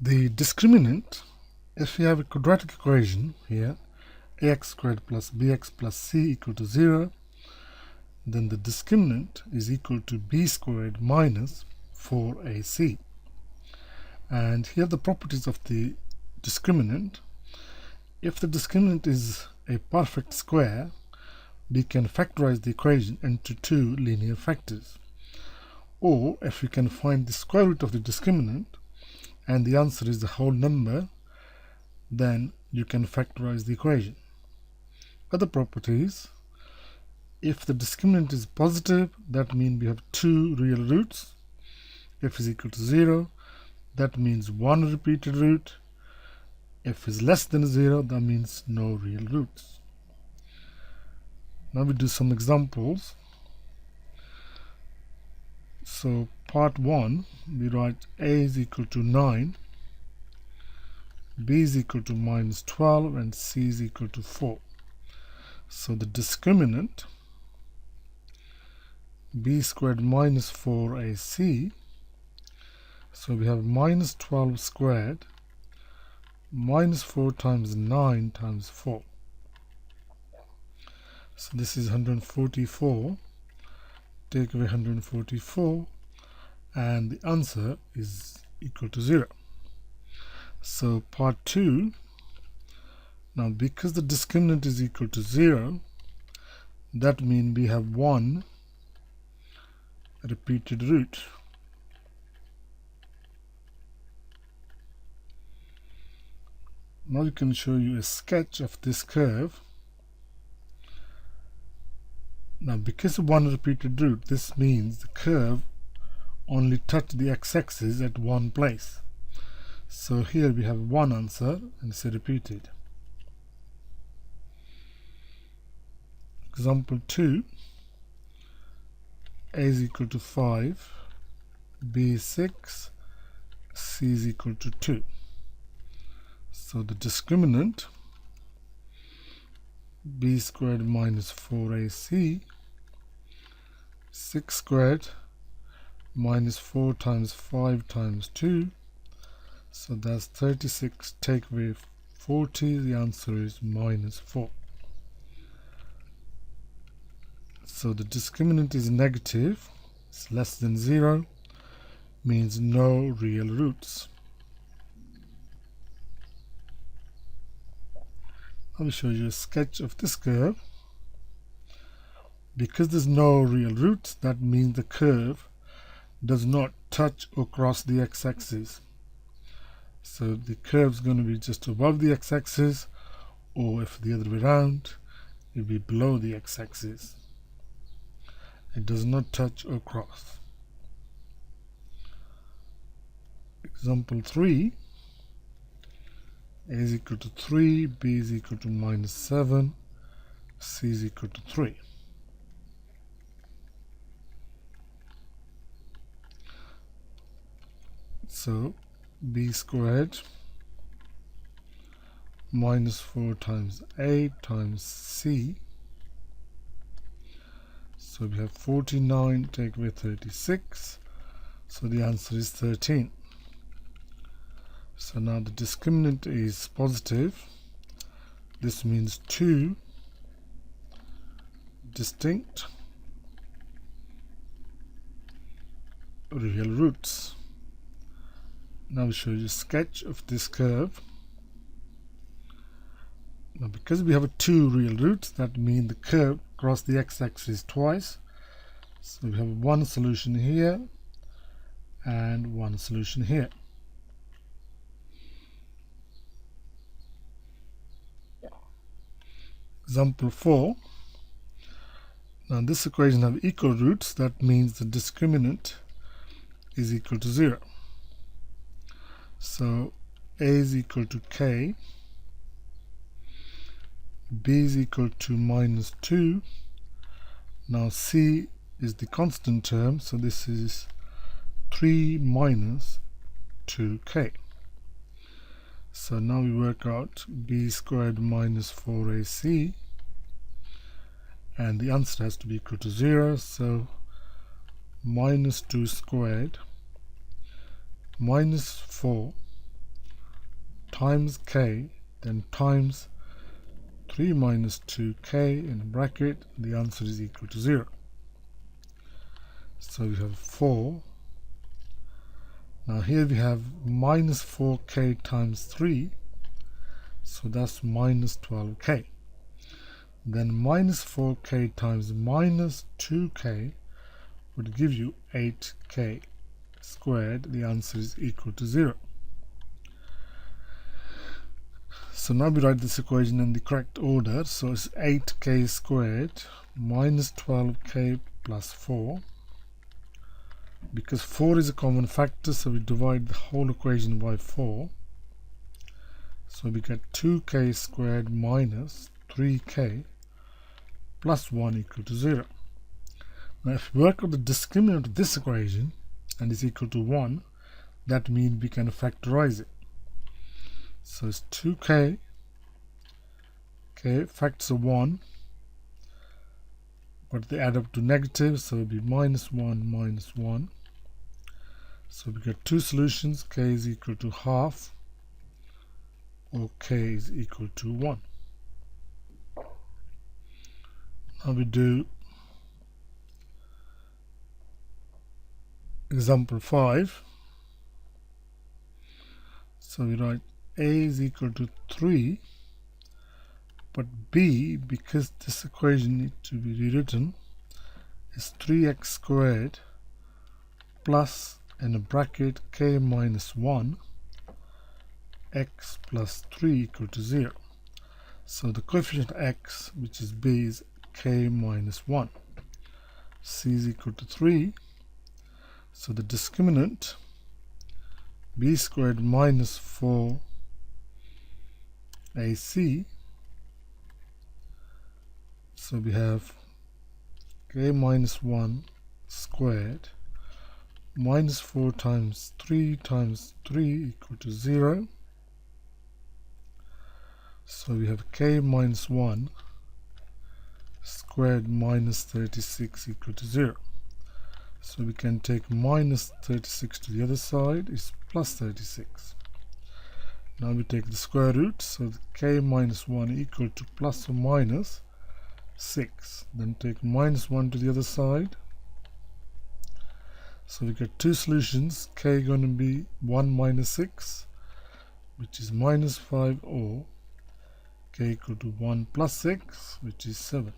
The discriminant, if we have a quadratic equation here, ax squared plus bx plus c equal to 0, then the discriminant is equal to b squared minus 4ac. And here are the properties of the discriminant. If the discriminant is a perfect square, we can factorize the equation into two linear factors. Or if we can find the square root of the discriminant and the answer is the whole number, then you can factorize the equation. Other properties: if the discriminant is positive, that means we have two real roots. If is equal to 0, that means one repeated root. If is less than 0, that means no real roots. Now we do some examples. So part 1, we write a is equal to 9, b is equal to minus 12, and c is equal to 4. So the discriminant, b squared minus 4ac, so we have minus 12 squared minus 4 times 9 times 4. So this is 144. Take away 144 and the answer is equal to 0. So part 2, now because the discriminant is equal to 0, that means we have one repeated root. Now we can show you a sketch of this curve. Now because of one repeated root, this means the curve only touched the x-axis at one place. So here we have one answer and it's repeated. Example 2, a is equal to 5, b is 6, c is equal to 2. So the discriminant, b squared minus 4ac, 6 squared minus 4 times 5 times 2, so that's 36. Take away 40, the answer is minus 4. So the discriminant is negative, it's less than 0, means no real roots. I will show you a sketch of this curve. Because there's no real roots, that means the curve does not touch or cross the x-axis. So the curve is going to be just above the x-axis, or if the other way around, it will be below the x-axis. It does not touch or cross. Example 3, a is equal to 3, b is equal to minus 7, c is equal to 3. So b squared minus 4 times 8 times c, so we have 49, take away 36, so the answer is 13. So now the discriminant is positive. This means two distinct real roots. Now I'll show you a sketch of this curve. Now because we have two real roots, that means the curve crossed the x-axis twice. So we have one solution here and one solution here. Example 4. Now this equation have equal roots, that means the discriminant is equal to 0. So a is equal to k, b is equal to minus 2. Now c is the constant term, so this is 3 minus 2k. So now we work out b squared minus 4ac, and the answer has to be equal to 0, so minus 2 squared minus 4 times k, then times 3 minus 2k in a bracket. The answer is equal to 0. So we have 4. Now here we have minus 4k times 3, so that's minus 12k. Then minus 4k times minus 2k would give you 8k squared. The answer is equal to 0. So now we write this equation in the correct order. So it's 8k squared minus 12k plus 4. Because 4 is a common factor, so we divide the whole equation by 4. So we get 2k squared minus 3k plus 1 equal to 0. Now if we work out the discriminant of this equation and is equal to 1, that means we can factorize it. So it's 2k, factors of 1, but they add up to negative, so it will be minus 1 minus 1. So we get two solutions, k is equal to half or k is equal to 1. Now we do example 5. So we write a is equal to 3, but b, because this equation needs to be rewritten, is 3x squared plus in a bracket k minus 1 x plus 3 equal to 0. So the coefficient x, which is b, is k minus 1. c is equal to 3. So the discriminant b squared minus 4ac, so we have k minus 1 squared minus 4 times 3 equal to 0. So we have k minus 1 squared minus 36 equal to 0. So we can take minus 36 to the other side, is plus 36. Now we take the square root, so the k minus 1 equal to plus or minus 6. Then take minus 1 to the other side. So we get two solutions, k going to be 1 minus 6, which is minus 5, or k equal to 1 plus 6, which is 7.